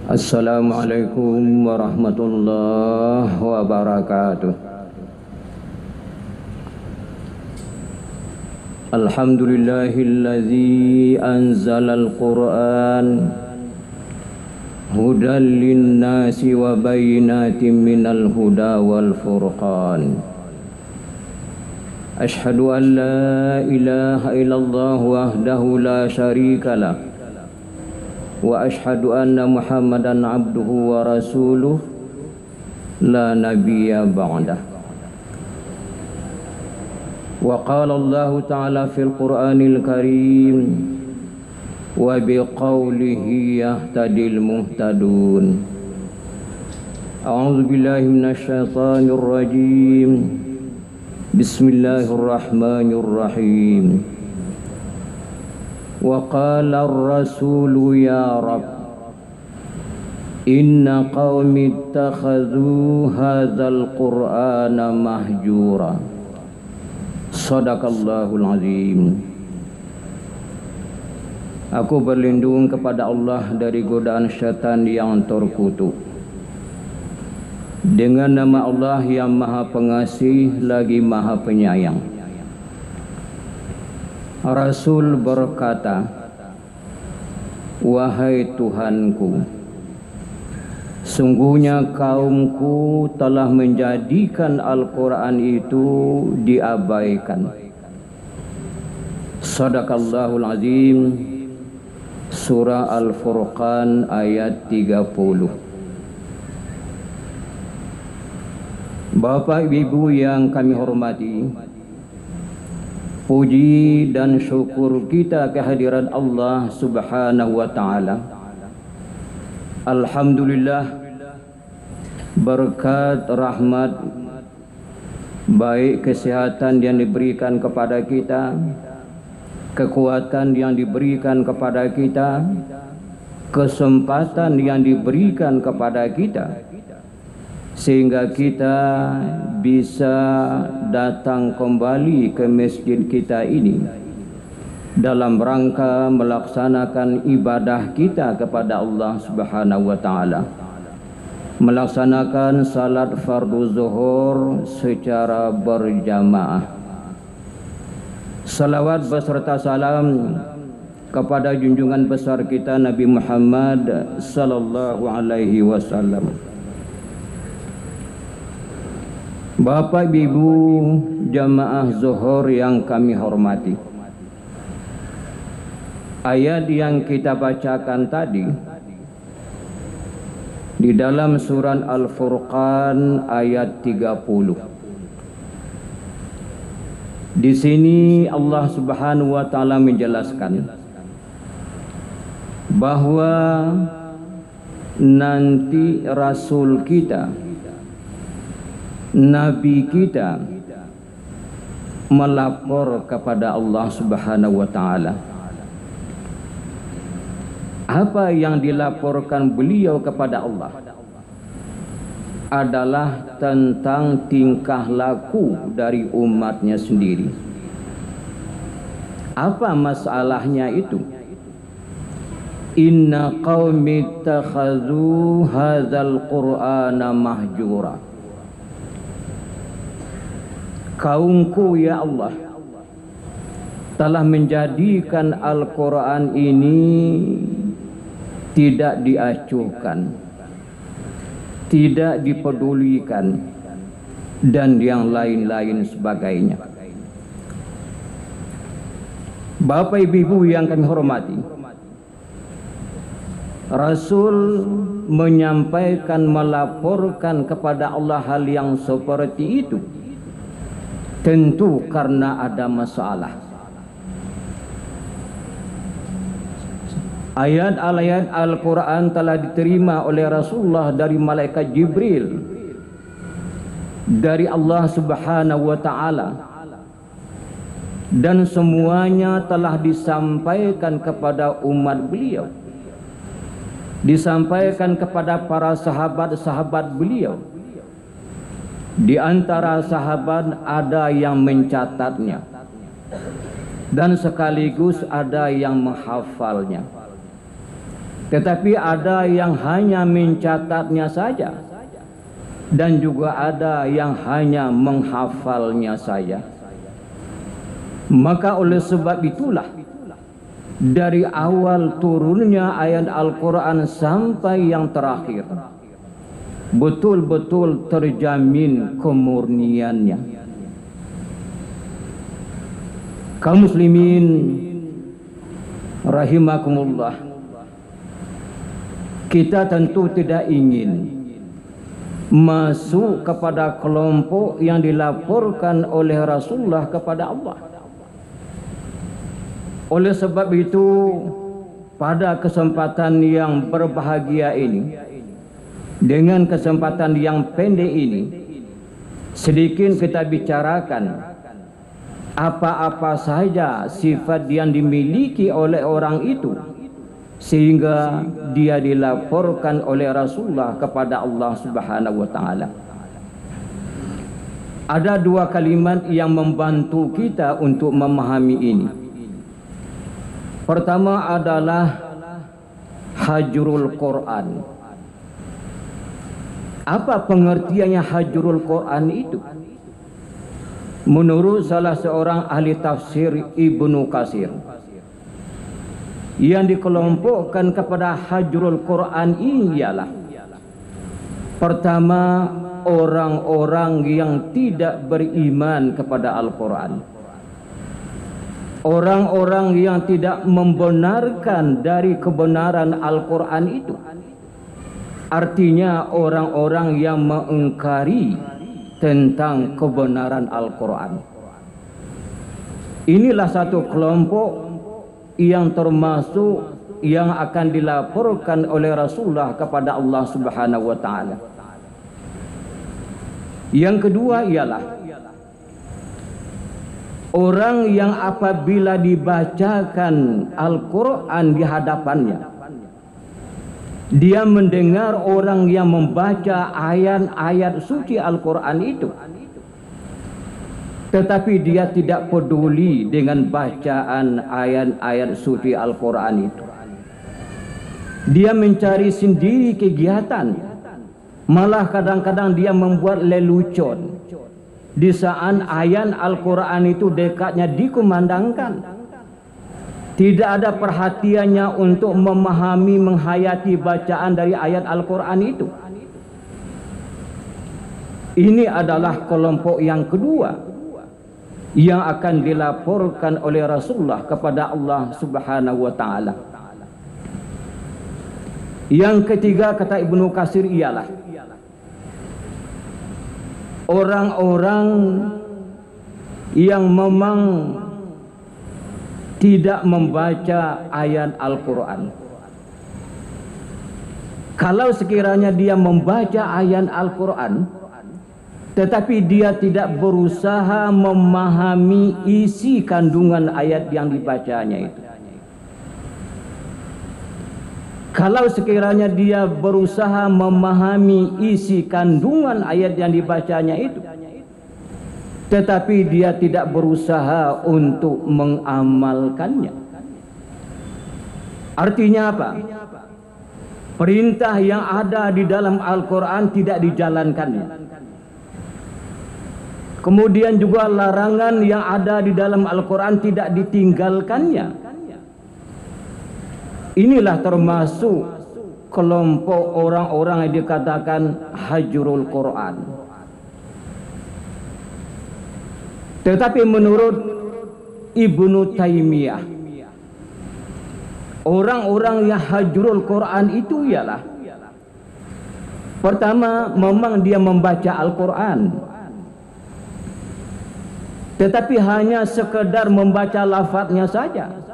Assalamualaikum warahmatullahi wabarakatuh. Alhamdulillahilladzi anzalal Qur'an hudan linnasi wa bayyinatin minal huda wal furqan. Ashhadu an la ilaha illallah wahdahu la syarika lah wa ashhadu anna Muhammadan abduhu wa rasuluh la nabiyya ba'dah. Wa qala Allah ta'ala fil Qur'anil Karim wa biqaulihi yahtadil muhtadun. A'udzu billahi minasy syaithanir rajim. Bismillahirrahmanirrahim. Wa qala ar-rasulu ya Rabb inna qaumi ittakhadhu hadzal qur'ana mahjura. Shadaqallahul azim. Aku berlindung kepada Allah dari godaan syaitan yang terkutuk. Dengan nama Allah yang Maha Pengasih lagi Maha Penyayang. Rasul berkata, wahai Tuhanku, sungguhnya kaumku telah menjadikan Al-Quran itu diabaikan. Shadaqallahul azim. Surah Al-Furqan ayat 30. Bapak Ibu yang kami hormati, puji dan syukur kita kehadiran Allah Subhanahu wa ta'ala. Alhamdulillah, berkat rahmat baik kesehatan yang diberikan kepada kita, kekuatan yang diberikan kepada kita, kesempatan yang diberikan kepada kita, sehingga kita bisa datang kembali ke masjid kita ini dalam rangka melaksanakan ibadah kita kepada Allah Subhanahu wa ta'ala, melaksanakan salat fardu zuhur secara berjamaah. Salawat beserta salam kepada junjungan besar kita Nabi Muhammad sallallahu alaihi wasallam. Bapak Ibu jamaah zuhur yang kami hormati, ayat yang kita bacakan tadi di dalam surah Al-Furqan ayat 30. Di sini Allah Subhanahu wa ta'ala menjelaskan bahwa nanti Rasul kita, Nabi kita melapor kepada Allah Subhanahu wa ta'ala. Apa yang dilaporkan beliau kepada Allah adalah tentang tingkah laku dari umatnya sendiri. Apa masalahnya itu? Inna qaumi ittakhadhu hadzal qur'ana mahjura. Kaumku ya Allah telah menjadikan Al-Quran ini tidak diacuhkan, tidak dipedulikan, dan yang lain-lain sebagainya. Bapak Ibu yang kami hormati, Rasul menyampaikan, melaporkan kepada Allah hal yang seperti itu tentu karena ada masalah. Ayat-ayat Al-Quran telah diterima oleh Rasulullah dari malaikat Jibril, dari Allah Subhanahu wa ta'ala, dan semuanya telah disampaikan kepada umat beliau, disampaikan kepada para sahabat-sahabat beliau. Di antara sahabat ada yang mencatatnya dan sekaligus ada yang menghafalnya. Tetapi ada yang hanya mencatatnya saja, dan juga ada yang hanya menghafalnya saja. Maka oleh sebab itulah, dari awal turunnya ayat Al-Quran sampai yang terakhir, betul-betul terjamin kemurniannya. Kaum muslimin rahimakumullah, kita tentu tidak ingin masuk kepada kelompok yang dilaporkan oleh Rasulullah kepada Allah. Oleh sebab itu, pada kesempatan yang berbahagia ini, dengan kesempatan yang pendek ini, sedikit kita bicarakan apa-apa saja sifat yang dimiliki oleh orang itu sehingga dia dilaporkan oleh Rasulullah kepada Allah Subhanahu wa taala. Ada dua kalimat yang membantu kita untuk memahami ini. Pertama adalah hajrul Quran. Apa pengertiannya hajrul Quran itu? Menurut salah seorang ahli tafsir, Ibnu Katsir, yang dikelompokkan kepada hajrul Quran ini ialah pertama, orang-orang yang tidak beriman kepada Al-Quran, orang-orang yang tidak membenarkan dari kebenaran Al-Quran itu. Artinya orang-orang yang mengingkari tentang kebenaran Al-Quran. Inilah satu kelompok yang termasuk yang akan dilaporkan oleh Rasulullah kepada Allah Subhanahu wa taala. Yang kedua ialah orang yang apabila dibacakan Al-Quran di hadapannya, dia mendengar orang yang membaca ayat-ayat suci Al-Quran itu, tetapi dia tidak peduli dengan bacaan ayat-ayat suci Al-Quran itu. Dia mencari sendiri kegiatan, malah kadang-kadang dia membuat lelucon di saat ayat Al-Quran itu dekatnya dikumandangkan. Tidak ada perhatiannya untuk memahami, menghayati bacaan dari ayat Al-Quran itu. Ini adalah kelompok yang kedua yang akan dilaporkan oleh Rasulullah kepada Allah Subhanahu wa taala. Yang ketiga, kata Ibnu Katsir, ialah orang-orang yang memang tidak membaca ayat Al-Quran. Kalau sekiranya dia membaca ayat Al-Quran, tetapi dia tidak berusaha memahami isi kandungan ayat yang dibacanya itu. Kalau sekiranya dia berusaha memahami isi kandungan ayat yang dibacanya itu, tetapi dia tidak berusaha untuk mengamalkannya. Artinya apa? Perintah yang ada di dalam Al-Quran tidak dijalankannya. Kemudian juga larangan yang ada di dalam Al-Quran tidak ditinggalkannya. Inilah termasuk kelompok orang-orang yang dikatakan hajrul Quran. Tetapi menurut Ibnu Taimiyah, orang-orang yang hajrul Quran itu ialah pertama, memang dia membaca Al-Quran, tetapi hanya sekedar membaca lafadznya saja.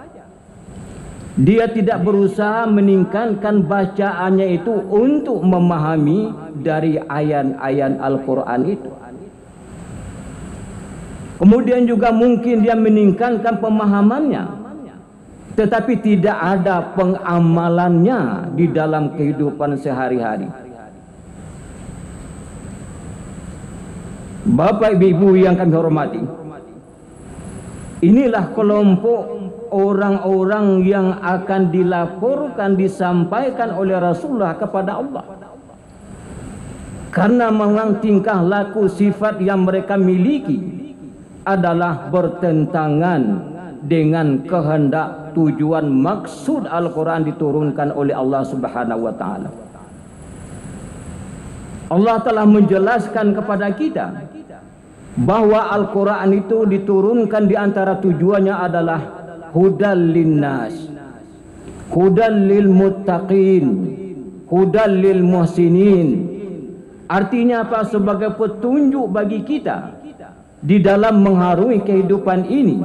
Dia tidak berusaha meningkatkan bacaannya itu untuk memahami dari ayat-ayat Al-Quran itu. Kemudian juga mungkin dia meningkatkan pemahamannya, tetapi tidak ada pengamalannya di dalam kehidupan sehari-hari. Bapak Ibu yang kami hormati, inilah kelompok orang-orang yang akan dilaporkan, disampaikan oleh Rasulullah kepada Allah. Karena memang tingkah laku sifat yang mereka miliki adalah bertentangan dengan kehendak, tujuan, maksud Al-Quran diturunkan oleh Allah Subhanahu wa Ta'ala. Allah telah menjelaskan kepada kita bahwa Al-Quran itu diturunkan di antara tujuannya adalah hudal linnas, hudal lil muttaqin, hudal lil muhsinin. Artinya apa? Sebagai petunjuk bagi kita di dalam mengharungi kehidupan ini,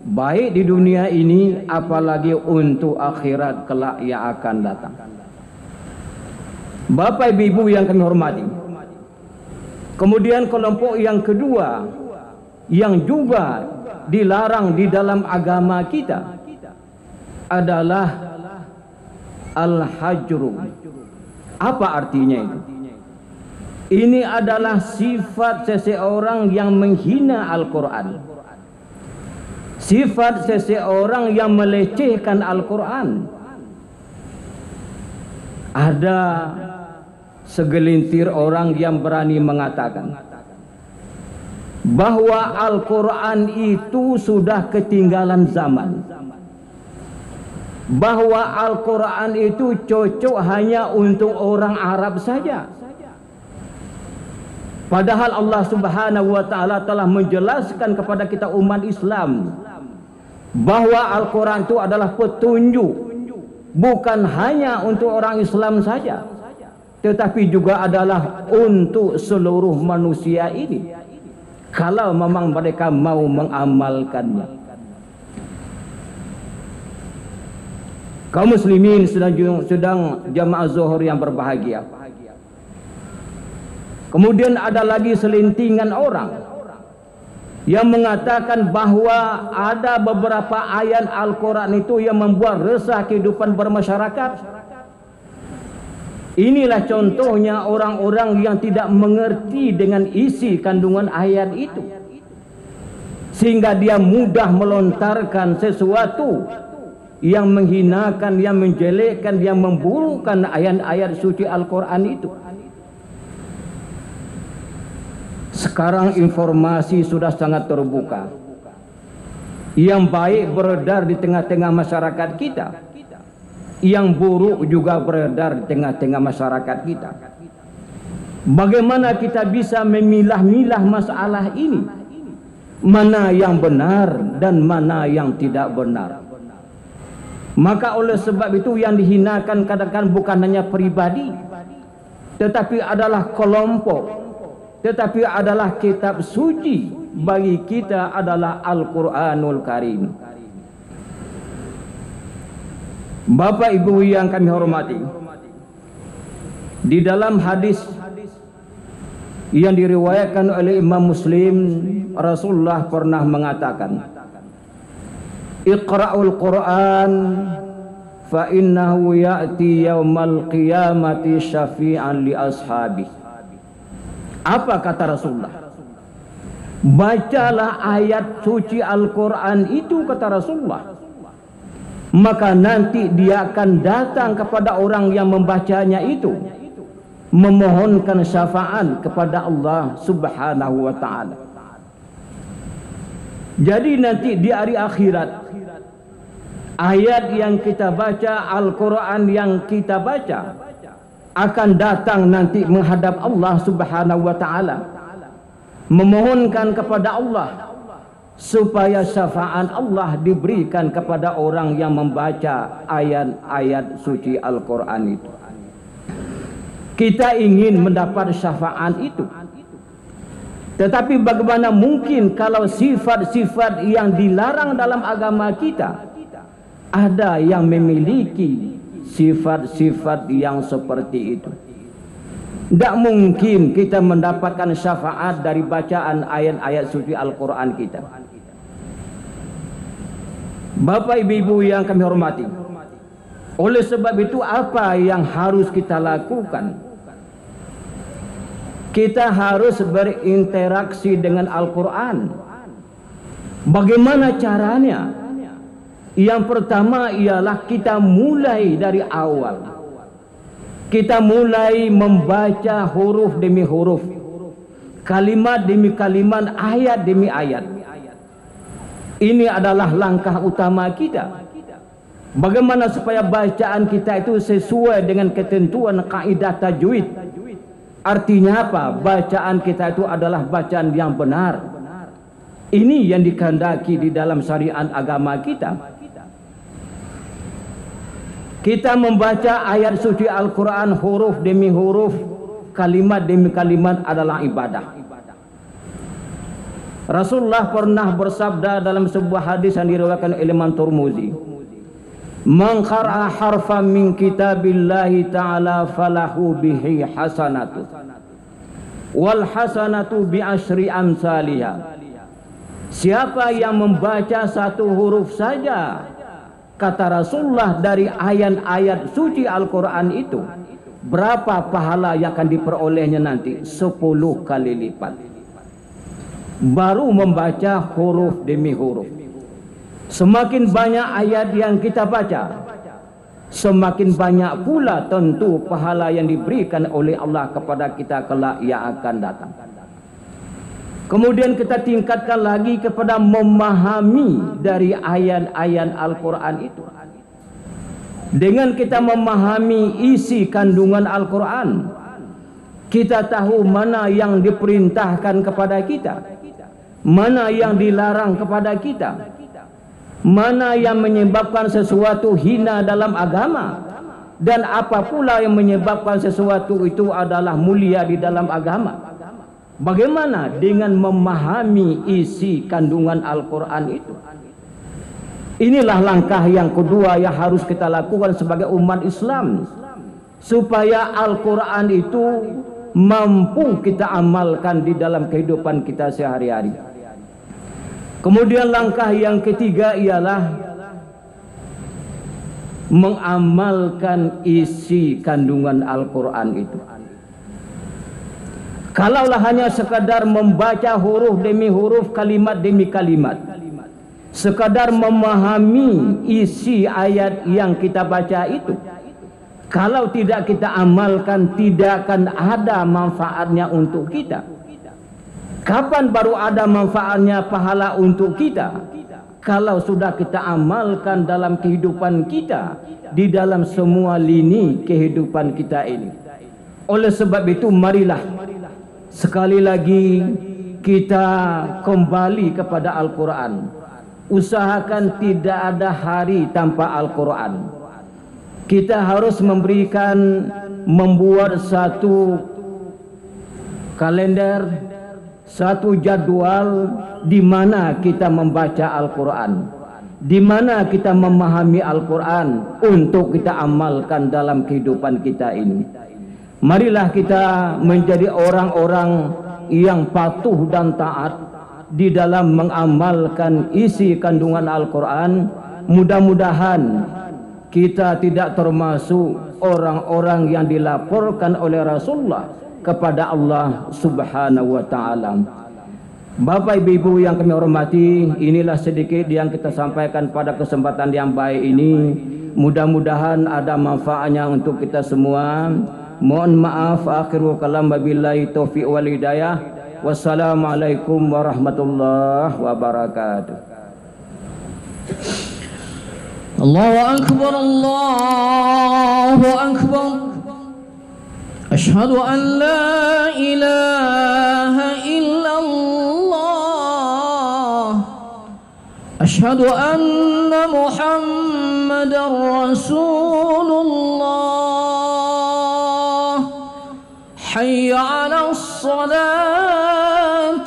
baik di dunia ini apalagi untuk akhirat kelak yang akan datang. Bapak ibu yang kami hormati, kemudian kelompok yang kedua yang juga dilarang di dalam agama kita adalah al-hajru. Apa artinya itu? Ini adalah sifat seseorang yang menghina Al-Quran, sifat seseorang yang melecehkan Al-Quran. Ada segelintir orang yang berani mengatakan bahwa Al-Quran itu sudah ketinggalan zaman, bahwa Al-Quran itu cocok hanya untuk orang Arab saja. Padahal Allah Subhanahu wa Ta'ala telah menjelaskan kepada kita umat Islam bahwa Al-Quran itu adalah petunjuk, bukan hanya untuk orang Islam saja, tetapi juga adalah untuk seluruh manusia ini, kalau memang mereka mau mengamalkannya. Kaum muslimin sedang jamaah zuhur yang berbahagia. Kemudian ada lagi selintingan orang yang mengatakan bahwa ada beberapa ayat Al-Quran itu yang membuat resah kehidupan bermasyarakat. Inilah contohnya orang-orang yang tidak mengerti dengan isi kandungan ayat itu, sehingga dia mudah melontarkan sesuatu yang menghinakan, yang menjelekkan, yang memburukkan ayat-ayat suci Al-Quran itu. Sekarang informasi sudah sangat terbuka, yang baik beredar di tengah-tengah masyarakat kita, yang buruk juga beredar di tengah-tengah masyarakat kita. Bagaimana kita bisa memilah-milah masalah ini, mana yang benar dan mana yang tidak benar? Maka oleh sebab itu yang dihinakan kadang-kadang bukan hanya pribadi, tetapi adalah kelompok, tetapi adalah kitab suci. Bagi kita adalah Al-Quranul Karim. Bapak ibu yang kami hormati, di dalam hadis yang diriwayatkan oleh Imam Muslim, Rasulullah pernah mengatakan, Iqra'ul Quran fa innahu ya'ti yaumal qiyamati syafi'an li ashabi. Apa kata Rasulullah? Bacalah ayat suci Al-Quran itu, kata Rasulullah, maka nanti dia akan datang kepada orang yang membacanya itu, memohonkan syafaat kepada Allah Subhanahu wa Ta'ala. Jadi nanti di hari akhirat, ayat yang kita baca, Al-Quran yang kita baca akan datang nanti menghadap Allah Subhanahu wa Ta'ala, memohonkan kepada Allah supaya syafaat Allah diberikan kepada orang yang membaca ayat-ayat suci Al-Quran itu. Kita ingin mendapat syafaat itu, tetapi bagaimana mungkin kalau sifat-sifat yang dilarang dalam agama kita ada yang memiliki sifat-sifat yang seperti itu? Tidak mungkin kita mendapatkan syafaat dari bacaan ayat-ayat suci Al-Quran kita. Bapak ibu yang kami hormati, oleh sebab itu apa yang harus kita lakukan? Kita harus berinteraksi dengan Al-Quran. Bagaimana caranya? Yang pertama ialah kita mulai dari awal. Kita mulai membaca huruf demi huruf, kalimat demi kalimat, ayat demi ayat. Ini adalah langkah utama kita. Bagaimana supaya bacaan kita itu sesuai dengan ketentuan kaidah tajwid. Artinya apa? Bacaan kita itu adalah bacaan yang benar. Ini yang dikehendaki di dalam syariat agama kita. Kita membaca ayat suci Al-Quran huruf demi huruf, kalimat demi kalimat adalah ibadah. Rasulullah pernah bersabda dalam sebuah hadis yang diriwayatkan oleh Imam Tirmidzi, "Man qara'a harfan min kitabillahi ta'ala falahu bihi hasanatu wal hasanatu bi asyri amsalihha." Siapa yang membaca satu huruf saja, kata Rasulullah, dari ayat-ayat suci Al-Quran itu, berapa pahala yang akan diperolehnya nanti? 10 kali lipat. Baru membaca huruf demi huruf. Semakin banyak ayat yang kita baca, semakin banyak pula tentu pahala yang diberikan oleh Allah kepada kita kelak yang akan datang. Kemudian kita tingkatkan lagi kepada memahami dari ayat-ayat Al-Quran itu. Dengan kita memahami isi kandungan Al-Quran, kita tahu mana yang diperintahkan kepada kita, mana yang dilarang kepada kita, mana yang menyebabkan sesuatu hina dalam agama, dan apa pula yang menyebabkan sesuatu itu adalah mulia di dalam agama. Bagaimana dengan memahami isi kandungan Al-Quran itu? Inilah langkah yang kedua yang harus kita lakukan sebagai umat Islam, supaya Al-Quran itu mampu kita amalkan di dalam kehidupan kita sehari-hari. Kemudian langkah yang ketiga ialah mengamalkan isi kandungan Al-Quran itu. Kalaulah hanya sekadar membaca huruf demi huruf, kalimat demi kalimat, sekadar memahami isi ayat yang kita baca itu, kalau tidak kita amalkan, tidak akan ada manfaatnya untuk kita. Kapan baru ada manfaatnya, pahala untuk kita? Kalau sudah kita amalkan dalam kehidupan kita, di dalam semua lini kehidupan kita ini. Oleh sebab itu, marilah sekali lagi kita kembali kepada Al-Quran. Usahakan tidak ada hari tanpa Al-Quran. Kita harus membuat satu kalender, satu jadwal di mana kita membaca Al-Quran, di mana kita memahami Al-Quran untuk kita amalkan dalam kehidupan kita ini. Marilah kita menjadi orang-orang yang patuh dan taat di dalam mengamalkan isi kandungan Al-Quran. Mudah-mudahan kita tidak termasuk orang-orang yang dilaporkan oleh Rasulullah kepada Allah Subhanahu wa ta'ala. Bapak Ibu yang kami hormati, inilah sedikit yang kita sampaikan pada kesempatan yang baik ini. Mudah-mudahan ada manfaatnya untuk kita semua. Mohon maaf, akhirul kalam, wabillahi taufiq wal hidayah. Wassalamualaikum warahmatullahi wabarakatuh. Allahu akbar, Allahu akbar. Asyhadu an la ilaha illallah. Asyhadu anna Muhammadar Rasulullah. حي على الصلاة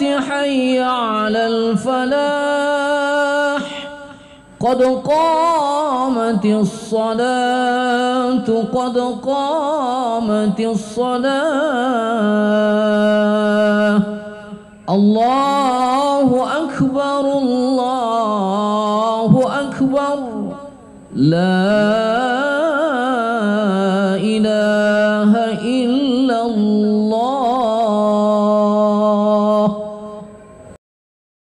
حي على الفلاح قد قامت الصلاة قد قامت الصلاة الله أكبر الله أكبر لا